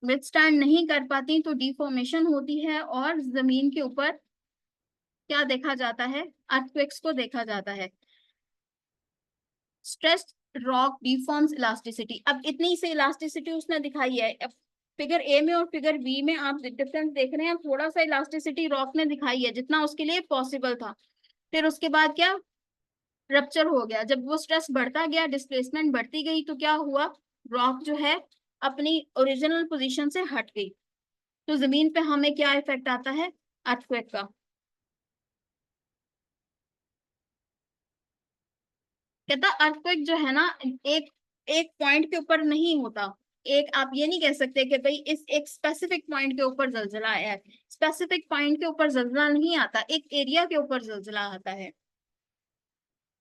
Withstand नहीं कर पाती तो डिफॉर्मेशन होती है और जमीन के ऊपर क्या देखा जाता है, अर्थक्वेक्स को देखा जाता है। स्ट्रेस्ड रॉक डिफॉर्म्स इलास्टिसिटी, अब इतनी से इलास्टिसिटी उसने दिखाई है। अब फिगर ए में और फिगर बी में आप डिफरेंस देख रहे हैं, थोड़ा सा इलास्टिसिटी रॉक ने दिखाई है जितना उसके लिए पॉसिबल था। फिर उसके बाद क्या, रप्चर हो गया। जब वो स्ट्रेस बढ़ता गया, डिस्प्लेसमेंट बढ़ती गई, तो क्या हुआ, रॉक जो है अपनी ओरिजिनल पोजीशन से हट गई। तो जमीन पे हमें क्या इफेक्ट आता है, अर्थक्वेक का। कहता अर्थक्वेक जो है ना, एक एक पॉइंट के ऊपर नहीं होता। एक आप ये नहीं कह सकते कि भाई इस एक स्पेसिफिक पॉइंट के ऊपर जलजला आया है। स्पेसिफिक पॉइंट के ऊपर जलजला नहीं आता, एक एरिया के ऊपर जलजला आता है।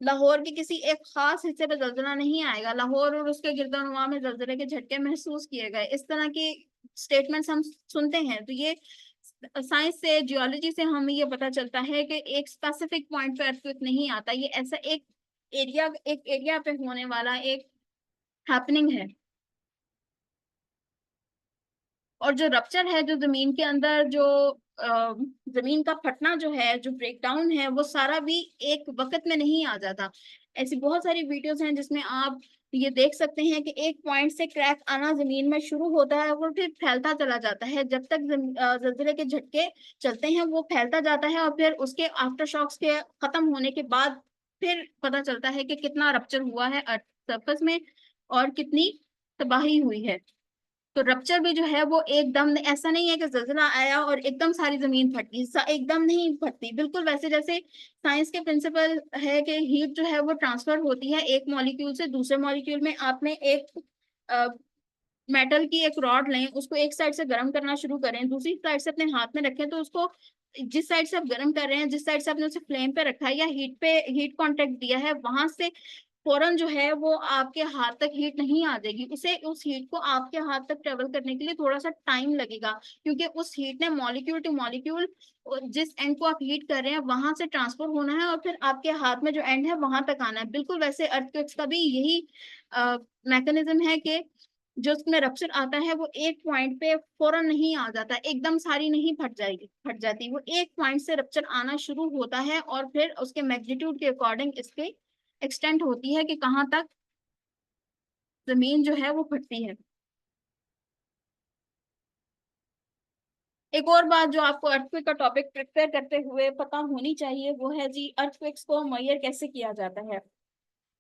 लाहौर के किसी एक खास हिस्से पे जलजला नहीं आएगा, लाहौर और उसके गिरदोनवा में जलजले के झटके महसूस किए गए, इस तरह की स्टेटमेंट्स हम सुनते हैं। तो ये साइंस से, जियोलॉजी से हमें ये पता चलता है कि एक स्पेसिफिक पॉइंट पे अर्थक्वेक नहीं आता, ये ऐसा एक एरिया पे होने वाला एक हैपनिंग है। और जो रप्चर है, जो जमीन के अंदर जो जमीन का फटना जो है, जो ब्रेकडाउन है, वो सारा भी एक वक्त में नहीं आ जाता। ऐसी बहुत सारी वीडियोस हैं जिसमें आप ये देख सकते हैं कि एक पॉइंट से क्रैक आना जमीन में शुरू होता है और फिर फैलता चला जाता है। जब तक जलजले के झटके चलते हैं वो फैलता जाता है, और फिर उसके आफ्टर शॉक्स के खत्म होने के बाद फिर पता चलता है कि कितना रप्चर हुआ है अर्थ सरफेस में और कितनी तबाही हुई है। तो रप्चर भी जो है वो एकदम ऐसा नहीं है कि जलजला आया और एकदम सारी जमीन फट गई, एकदम नहीं फटती। बिल्कुल वैसे जैसे साइंस के प्रिंसिपल है कि हीट जो है वो ट्रांसफर होती है एक मॉलिक्यूल से दूसरे मॉलिक्यूल में। आपने एक मेटल की एक रॉड लें, उसको एक साइड से गर्म करना शुरू करें, दूसरी साइड से अपने हाथ में रखें, तो उसको जिस साइड से आप गर्म कर रहे हैं, जिस साइड से आपने उसे फ्लेम पे रखा है या हीट कांटेक्ट दिया है, वहां से फौरन जो है वो आपके हाथ तक हीट नहीं आ जाएगी। उसे उस हीट को आपके हाथ तक ट्रेवल करने के लिए थोड़ा सा टाइम लगेगा, क्योंकि उस हीट ने मॉलिक्यूल टू मॉलिक्यूल जिस एंड को आप हीट कर रहे हैं वहां से ट्रांसफर होना है और फिर आपके हाथ में जो एंड है वहां तक आना है। बिल्कुल वैसे अर्थक्वेक्स का भी यही मैकेनिज्म है कि जो उसमें रप्चर आता है वो एक पॉइंट पे फौरन नहीं आ जाता, एकदम सारी नहीं फट जाती। वो एक पॉइंट से रप्चर आना शुरू होता है और फिर उसके मैग्नीट्यूड के अकॉर्डिंग इसके एक्सटेंट होती है कि कहाँ तक जमीन जो है वो फटती है। एक और बात जो आपको अर्थक्वेक का टॉपिक प्रिपेयर करते हुए पता होनी चाहिए वो है जी, अर्थक्वेक्स को मेजर कैसे किया जाता है।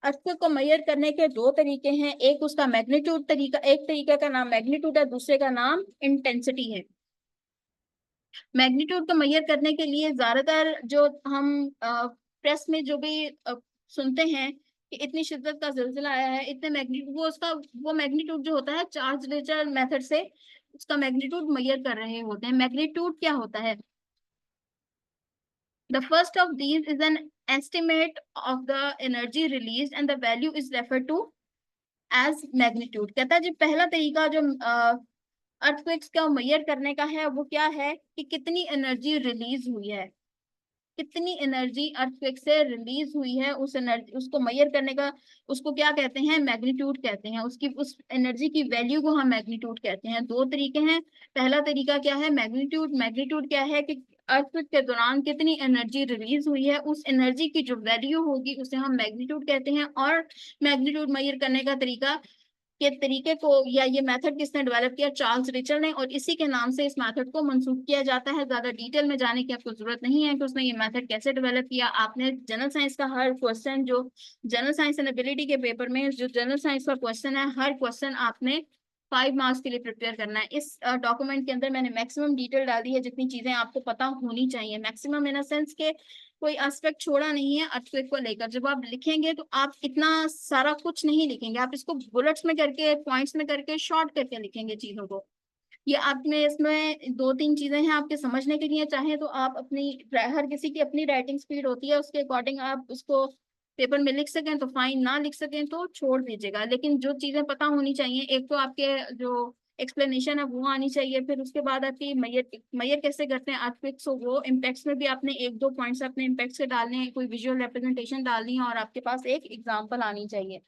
अर्थक्वेक को मेजर करने के दो तरीके हैं, एक उसका मैग्नीट्यूड तरीका, एक तरीके का नाम मैग्नीट्यूड है, दूसरे का नाम इंटेंसिटी है। मैग्नीट्यूड को मेजर करने के लिए ज्यादातर जो हम प्रेस में जो भी सुनते हैं कि इतनी शिद्दत का जिलजिला आया है, इतने मैग्नीट्यूड, वो मैग्नीट्यूड जो होता है चार्ज लेजर मेथड से उसका मैग्नीट्यूड मेजर कर रहे होते हैं। मैग्नीट्यूड क्या होता है, the first of these is an estimate of the energy released and the value is referred to as magnitude। कहता है जी पहला तरीका जो अर्थक्वेक्स का मेजर करने का है वो क्या है कि कितनी एनर्जी रिलीज हुई है, कितनी एनर्जी अर्थक्वेक से रिलीज हुई है, उस एनर्जी उसको मेजर करने का उसको क्या कहते हैं, मैग्नीट्यूड कहते हैं। उसकी उस एनर्जी की वैल्यू को हम मैग्नीट्यूड कहते हैं। दो तरीके हैं, पहला तरीका क्या है, मैग्नीट्यूड। मैग्नीट्यूड क्या है कि अर्थक्वेक के दौरान कितनी एनर्जी रिलीज हुई है, उस एनर्जी की जो वैल्यू होगी उसे हम मैग्नीट्यूड कहते हैं। और मैग्नीट्यूड मेजर करने का तरीका के तरीके को या ये मेथड किसने डेवलप किया, चार्ल्स रिचर ने, और इसी के नाम से इस मेथड को मंसूब किया जाता है। ज्यादा डिटेल में जाने की आपको जरूरत नहीं है कि उसने ये मेथड कैसे डेवलप किया। आपने जनरल साइंस का हर क्वेश्चन, जो जनरल साइंस एंड एबिलिटी के पेपर में जो जनरल साइंस का क्वेश्चन है, हर क्वेश्चन आपने 5 मार्क्स के लिए प्रिपेयर करना है। इस डॉक्यूमेंट के अंदर मैंने मैक्सिमम डिटेल डाल दी है, जितनी चीजें आपको पता होनी चाहिए, मैक्सिमम इन सेंस के कोई एस्पेक्ट छोड़ा नहीं है अर्थक्वेक को लेकर। जब आप लिखेंगे तो आप इतना सारा कुछ नहीं लिखेंगे, आप इसको बुलेट्स में करके, पॉइंट्स में करके, शॉर्ट करके लिखेंगे चीजों को। ये आप में इसमें दो तीन चीजें हैं आपके समझने के लिए, चाहे तो आप अपनी, हर किसी की अपनी राइटिंग स्पीड होती है, उसके अकॉर्डिंग आप उसको पेपर में लिख सकें तो फाइन, ना लिख सकें तो छोड़ दीजिएगा। लेकिन जो चीजें पता होनी चाहिए, एक तो आपके जो एक्सप्लेनेशन है वो आनी चाहिए, फिर उसके बाद आपकी मैयर मैयर कैसे करते हैं अर्थक्वेक्स, वो इम्पैक्ट्स में भी आपने एक दो पॉइंट्स अपने इम्पैक्ट्स के डालने हैं, कोई विजुअल रिप्रेजेंटेशन डालनी है और आपके पास एक एग्जाम्पल आनी चाहिए।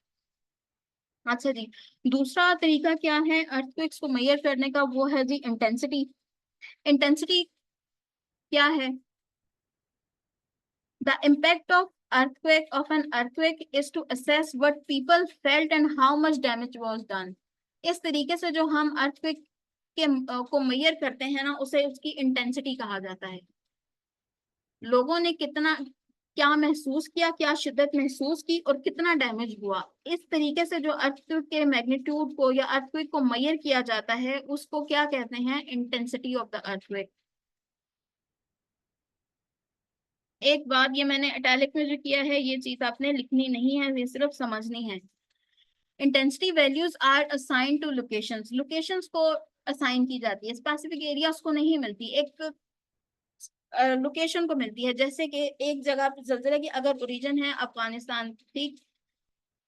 अच्छा जी, दूसरा तरीका क्या है अर्थक्वेक्स को मेजर करने का, वो है जी इंटेंसिटी। इंटेंसिटी क्या है? The impact of earthquake of an earthquake is to assess what people felt and how much damage was done। इस तरीके से जो हम earthquake के को मेजर करते हैं ना, उसे उसकी इंटेंसिटी कहा जाता है। लोगों ने कितना, क्या महसूस किया, क्या शिद्दत महसूस की और कितना डैमेज हुआ, इस तरीके से जो अर्थक्वेक के मैग्नीट्यूड को या अर्थक्वेक को मेजर किया जाता है, उसको क्या कहते हैं? Intensity of the earthquake. एक बात, ये मैंने इटैलिक में जो किया है, ये चीज आपने लिखनी नहीं है, ये सिर्फ समझनी है। Intensity values are assign to locations. Locations को असाइन की जाती है, स्पेसिफिक एरियाज को नहीं मिलती, एक लोकेशन को मिलती है। जैसे कि एक जगह पे जलजिला की अगर ओरिजिन है अफगानिस्तान, ठीक,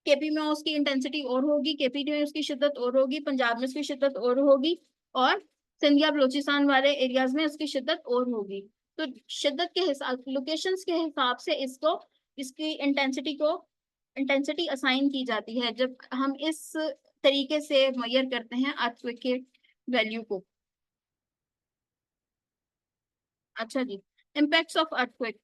केपी में उसकी इंटेंसिटी और होगी, केपी में उसकी शिद्दत और होगी, पंजाब में उसकी शिद्दत और होगी, और सिंधिया बलोचिस्तान वाले एरियाज में उसकी शिद्दत और होगी। तो शिद्दत के हिसाब, लोकेशंस के हिसाब से इसको, इसकी इंटेंसिटी असाइन की जाती है जब हम इस तरीके से मेजर करते हैं अर्थक्वेक के वैल्यू को। अच्छा जी, इम्पैक्ट्स ऑफ अर्थक्वेक।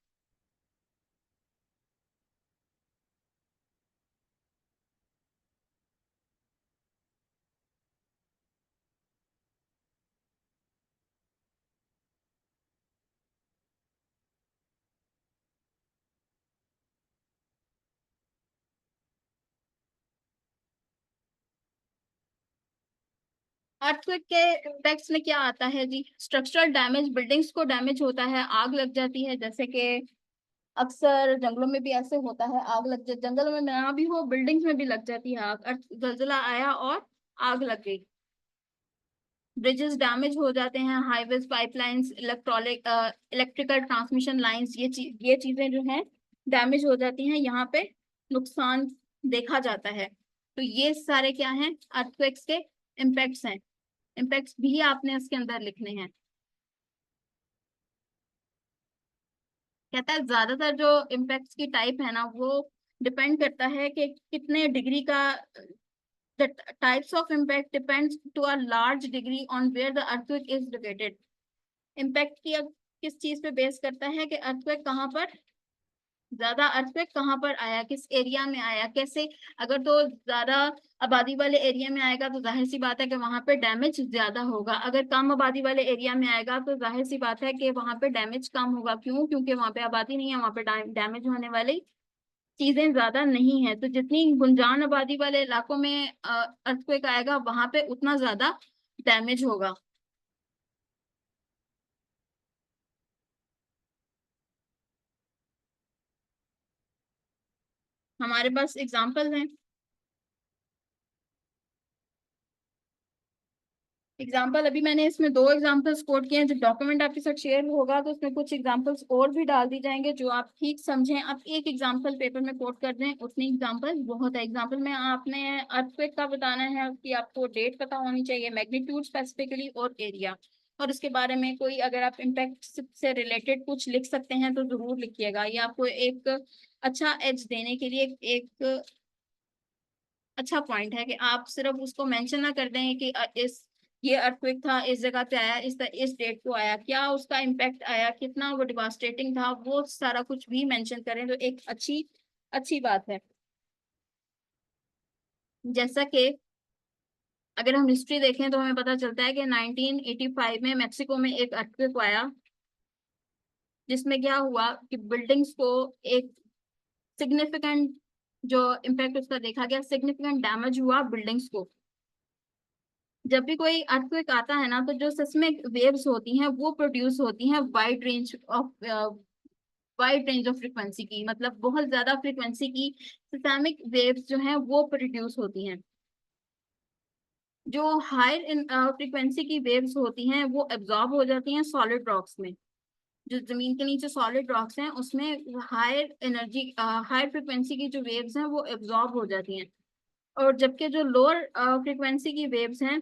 अर्थक्वेक के इम्पैक्ट्स में क्या आता है जी? स्ट्रक्चरल डैमेज, बिल्डिंग्स को डैमेज होता है, आग लग जाती है, जैसे कि अक्सर जंगलों में भी ऐसे होता है, आग लग जाए, जंगल में ना भी हो, बिल्डिंग्स में भी लग जाती है आग, जलजिला आया और आग लग गई। ब्रिजेस डैमेज हो जाते हैं, highways, pipelines, electrical transmission lines, ये चीजें जो हैं डैमेज हो जाती हैं, यहाँ पे नुकसान देखा जाता है। तो ये सारे क्या हैं? अर्थक्वेक्स के इम्पैक्ट्स हैं। इम्पैक्ट्स भी आपने इसके अंदर लिखने हैं। कहता है ज्यादातर जो इम्पैक्ट्स की टाइप है ना, वो डिपेंड करता है कि कितने डिग्री का, the types of impact depends to a large degree on where the earthquake is located। Impact की अब किस चीज पे बेस करता है कि अर्थक्वेक कहाँ पर, ज्यादा अर्थक्वेक कहाँ पर आया, किस एरिया में आया, कैसे। अगर तो ज्यादा आबादी वाले एरिया में आएगा तो जाहिर सी बात है कि वहां पे डैमेज ज्यादा होगा, अगर कम आबादी वाले एरिया में आएगा तो जाहिर सी बात है कि वहां पे डैमेज कम होगा। क्यों? क्योंकि वहां पे आबादी नहीं है, वहां पे डैमेज होने वाली चीजें ज्यादा नहीं है। तो जितनी गुंजान आबादी वाले इलाकों में अर्थक्वेक आएगा, वहां पे उतना ज्यादा डैमेज होगा। हमारे पास एग्जाम्पल हैं। एग्जाम्पल अभी मैंने इसमें दो एग्जाम्पल्स कोट किए हैं, जब डॉक्यूमेंट आपके साथ शेयर होगा तो उसमें कुछ एग्जाम्पल्स और भी डाल दी जाएंगे जो आप ठीक समझें। आप एक एग्जाम्पल पेपर में कोट कर दें, उतनी एग्जाम्पल बहुत है। एग्जाम्पल में आपने अर्थक्वेक का बताना है कि आपको डेट पता होनी चाहिए, मैग्नीट्यूड स्पेसिफिकली, और एरिया, और उसके बारे में कोई, अगर आप इम्पैक्ट से रिलेटेड कुछ लिख सकते हैं तो जरूर लिखिएगा। ये आपको एक अच्छा एज देने के लिए एक अच्छा पॉइंट है कि आप सिर्फ उसको मेंशन ना कर दें कि इस, ये अर्थक्वेक था, इस जगह पे आया, इस डेट को आया, क्या उसका इम्पैक्ट आया, कितना वो डिवास्टेटिंग था, वो सारा कुछ भी मेंशन करें तो एक अच्छी अच्छी बात है। जैसा कि अगर हम हिस्ट्री देखें तो हमें पता चलता है कि 1985 में मेक्सिको में एक अर्थक्वेक आया, जिसमें क्या हुआ कि बिल्डिंग्स को एक सिग्निफिकेंट, जो इम्पैक्ट उसका देखा गया, सिग्निफिकेंट डैमेज हुआ बिल्डिंग्स को। जब भी कोई अर्थक्वेक आता है ना, तो जो सिस्मिक वेव्स होती हैं वो प्रोड्यूस होती हैं वाइड रेंज ऑफ फ्रीक्वेंसी की, मतलब बहुत ज्यादा फ्रीक्वेंसी की सिस्मिक वेव्स जो हैं वो प्रोड्यूस होती हैं। जो हायर इन फ्रीक्वेंसी की वेव्स होती हैं वो एब्जॉर्ब हो जाती हैं सॉलिड रॉक्स में। जो जमीन के नीचे सॉलिड रॉक्स हैं उसमें हायर एनर्जी, हायर फ्रीक्वेंसी की जो वेव्स हैं वो एब्जॉर्ब हो जाती हैं। और जबकि जो लोअर फ्रीक्वेंसी की वेव्स हैं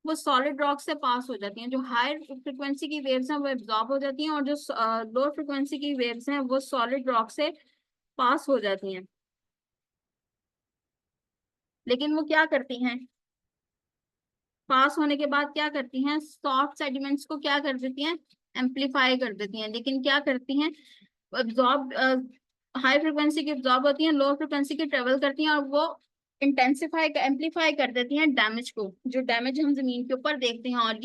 वो सॉलिड रॉक से पास हो जाती हैं। जो हायर फ्रिक्वेंसी की वेव्स हैं वो एब्जॉर्ब हो जाती हैं, और जो लोअर फ्रिक्वेंसी की वेव्स हैं वो सॉलिड रॉक से पास हो जाती हैं। लेकिन वो क्या करती हैं, पास होने के बाद क्या करती हैं, सॉफ्ट सेडिमेंट्स को क्या कर देती हैं, एम्पलीफाई कर देती हैं। लेकिन क्या करती हैं, अब्जॉर्ब, हाई फ्रिक्वेंसी की अब्जॉर्ब होती हैं, लो फ्रिक्वेंसी की ट्रेवल करती हैं, और वो इंटेंसिफाई एम्पलीफाई कर देती हैं डैमेज को, जो डैमेज हम जमीन के ऊपर देखते हैं। और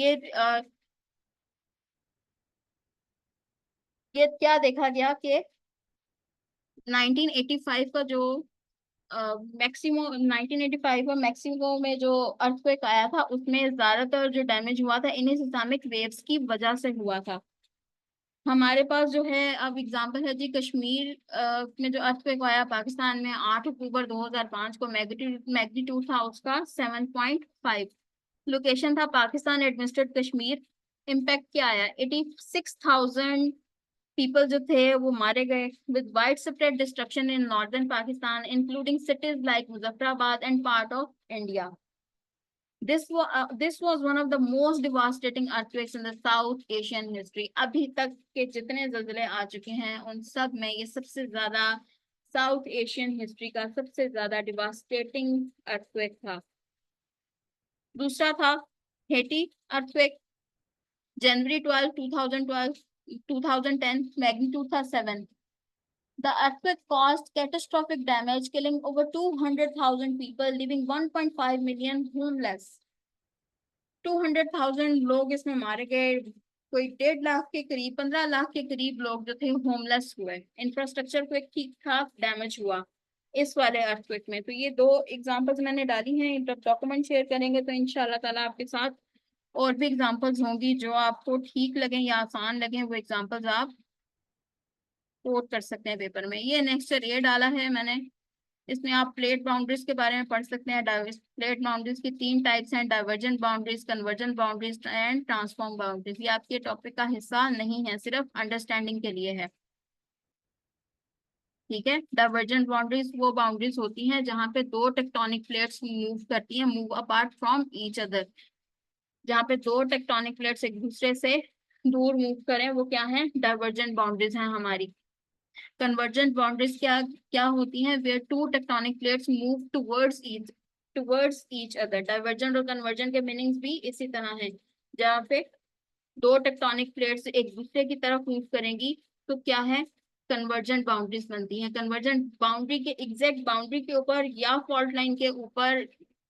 ये क्या देखा गया कि 1985 का जो मैक्सिमो 1985 का मैक्सिको में जो अर्थक्वेक आया था, उसमें ज्यादातर जो डैमेज हुआ था इन्हीं सिस्मिक वेव्स की वजह से हुआ था। हमारे पास जो है अब एग्जांपल है जी, कश्मीर में जो अर्थक्वेक आया पाकिस्तान में 8 अक्टूबर 2005 को, मैग्नीट्यूड था उसका 7.5। लोकेशन था पाकिस्तान एडमिनिस्ट्रेड कश्मीर। इम्पैक्ट क्या आया, 86,000 पीपल जो थे वो मारे गए, with wide spread destruction in northern Pakistan including cities like Muzaffarabad and part of India. This was one of the most devastating earthquakes in the South Asian history. अभी तक के जितने जल्जले आ चुके हैं उन सब में ये सबसे ज्यादा साउथ एशियन हिस्ट्री का सबसे ज्यादा डिवास्टेटिंग अर्थक्वेक था। दूसरा था हेटी अर्थक्वेक, जनवरी 12 2010, मैग्नीट्यूड था 7। The earthquake caused catastrophic damage, killing over 200,000 people, leaving 1.5 million homeless. 200,000 लोग इसमें मारे गए, कोई 1.5 लाख के करीब, 15 लाख के करीब लोग जो थे होमलेस हुए। इंफ्रास्ट्रक्चर को एक ठीक ठाक डैमेज हुआ इस वाले अर्थक्वेक में। तो ये दो एग्जांपल्स मैंने डाली हैं, जब डॉक्यूमेंट शेयर करेंगे तो इंशाल्लाह ताला आपके साथ और भी एग्जांपल्स होंगी, जो आपको ठीक लगें या आसान लगें वो एग्जांपल्स आप कोट कर सकते हैं पेपर में। ये नेक्स्ट ये डाला है मैंने, इसमें आप प्लेट बाउंड्रीज के बारे में पढ़ सकते हैं। प्लेट बाउंड्रीज की 3 टाइप्स हैं, divergent boundaries, convergent boundaries and transform boundaries. ये आपके टॉपिक का हिस्सा नहीं है, सिर्फ अंडरस्टैंडिंग के लिए है, ठीक है। डाइवर्जेंट बाउंड्रीज वो बाउंड्रीज होती हैं जहाँ पे दो टेक्टोनिक प्लेट्स मूव करती हैं, move apart from each other. जहाँ पे दो टेक्टोनिक प्लेट्स एक दूसरे से दूर मूव करें, वो क्या है, डाइवर्जेंट बाउंड्रीज हैं हमारी। कन्वर्जेंट बाउंड्रीज क्या क्या होती हैं, where two tectonic plates move towards each other. Divergent और कन्वर्जेंट के मीनिंग्स भी इसी तरह हैं, जहाँ पे दो टेक्टोनिक प्लेट्स एक दूसरे की तरफ मूव करेंगी तो क्या है, कन्वर्जेंट बाउंड्रीज बनती हैं। कन्वर्जेंट बाउंड्री के एग्जैक्ट बाउंड्री के ऊपर या फॉल्ट लाइन के ऊपर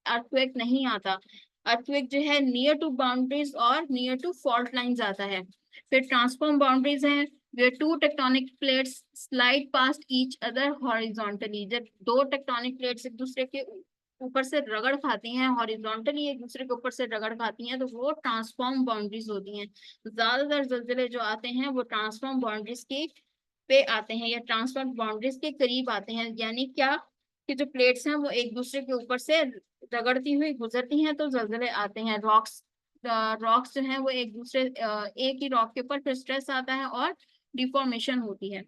अर्थक्वेक नहीं आता। अर्थक्वेक जो है नियर टू बाउंड्रीज और नियर टू फॉल्ट लाइंस आता है। फिर ट्रांसफॉर्म बाउंड्रीज हैं, where two tectonic plates slide past each other horizontally। जब दो टेक्टोनिक प्लेट्स एक दूसरे के ऊपर से रगड़ खाती हैं, हॉरिजॉन्टली एक दूसरे के ऊपर से रगड़ खाती हैं, तो वो ट्रांसफॉर्म बाउंड्रीज होती हैं। ज्यादातर जल्जले जो आते हैं वो ट्रांसफॉर्म बाउंड्रीज के पे आते हैं या ट्रांसफॉर्म बाउंड्रीज के करीब आते हैं। यानी क्या, कि जो प्लेट्स हैं वो एक दूसरे के ऊपर से रगड़ती हुई गुजरती हैं तो जल्जले आते हैं। रॉक्स जो है वो एक दूसरे एक ही रॉक के ऊपर फिर स्ट्रेस आता है और डिफॉर्मेशन होती है।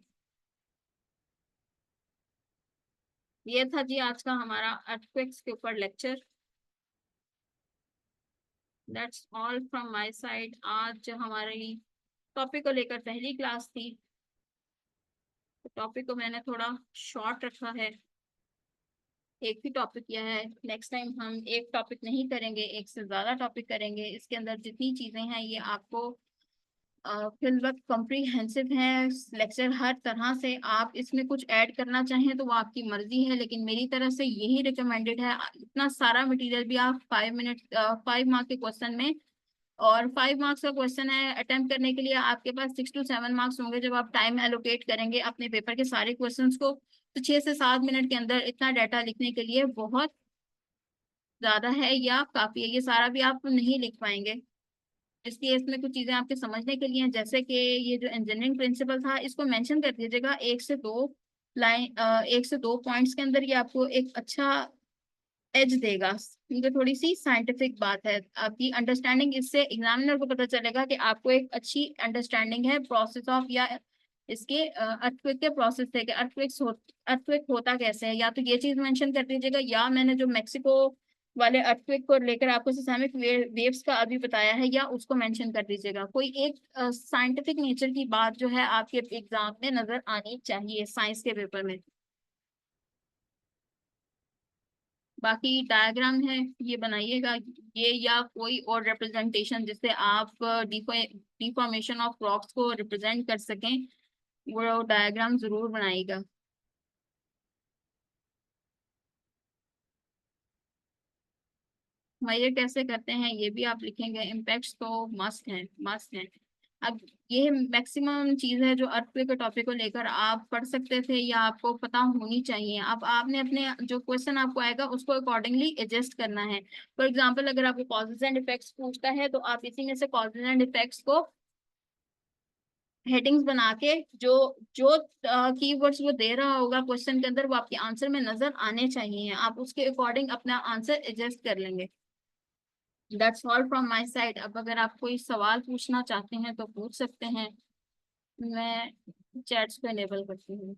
ये था जी आज का हमारा अर्थक्वेक्स के ऊपर lecture. That's all from my side. आज हमारी टॉपिक को लेकर पहली क्लास थी, तो टॉपिक को मैंने थोड़ा शॉर्ट रखा है, एक ही टॉपिक किया है। नेक्स्ट टाइम हम एक टॉपिक नहीं करेंगे, एक से ज्यादा टॉपिक करेंगे। इसके अंदर जितनी चीजें हैं ये आपको फिलहाल कॉम्प्रिहेंसिव है लेक्चर हर तरह से। आप इसमें कुछ ऐड करना चाहें तो वो आपकी मर्जी है, लेकिन मेरी तरफ से यही रिकमेंडेड है। इतना सारा मटेरियल भी आप 5 मार्क के क्वेश्चन में, और 5 मार्क्स का क्वेश्चन है, अटेम्प्ट करने के लिए आपके पास 6 to 7 मार्क्स होंगे। जब आप टाइम एलोकेट करेंगे अपने पेपर के सारे क्वेश्चंस को, तो 6 से 7 मिनट के अंदर इतना डाटा लिखने के लिए बहुत ज्यादा है या काफी है। ये सारा भी आप नहीं लिख पाएंगे, इसलिए इसमें कुछ चीजें आपके समझने के लिए हैं। जैसे कि ये जो इंजीनियरिंग प्रिंसिपल था, इसको मेंशन कर दीजिएगा 1 से 2 पॉइंट्स के अंदर। ये आपको एक अच्छा एज देगा, क्योंकि थोड़ी सी साइंटिफिक बात है। आपकी अंडरस्टैंडिंग, इससे एग्जामिनर को पता चलेगा कि आपको एक अच्छी अंडरस्टैंडिंग है प्रोसेस ऑफ, या इसके अर्थक्वेक के प्रोसेस थे कि अर्थक्वेक होता कैसे है। या तो ये चीज मेंशन कर दीजिएगा, या मैंने जो मैक्सिको वाले अर्थक्वेक को लेकर आपको सिस्मिक वेव्स का अभी बताया है, या उसको मेंशन कर दीजिएगा। कोई एक साइंटिफिक नेचर की बात जो है आपके एग्जाम में नजर आनी चाहिए साइंस के पेपर में। बाकी डायग्राम है ये बनाइएगा, ये या कोई और रिप्रेजेंटेशन जिससे आप डिफॉर्मेशन ऑफ रॉक्स को रिप्रेजेंट कर सकें, वो डायग्राम जरूर बनाइएगा। मेजर कैसे करते हैं ये भी आप लिखेंगे। इम्पैक्ट्स तो मस्ट हैं, मस्ट हैं। अब ये मैक्सिमम चीज है जो अर्थक्वेक के टॉपिक को लेकर आप पढ़ सकते थे या आपको पता होनी चाहिए। अब आपने अपने जो क्वेश्चन आपको आएगा उसको अकॉर्डिंगली एडजस्ट करना है। फॉर एग्जांपल अगर आपको कॉजेज एंड इफेक्ट्स पूछता है तो आप इसी में से कॉजेज एंड इफेक्ट्स को हेडिंग्स बना के जो जो कीवर्ड्स वो दे रहा होगा क्वेश्चन के अंदर वो आपके आंसर में नजर आने चाहिए, आप उसके अकॉर्डिंग अपना आंसर एडजस्ट कर लेंगे। That's all from my side. अब अगर आप कोई सवाल पूछना चाहते हैं तो पूछ सकते हैं, मैं चैट्स को इनेबल करती हूँ।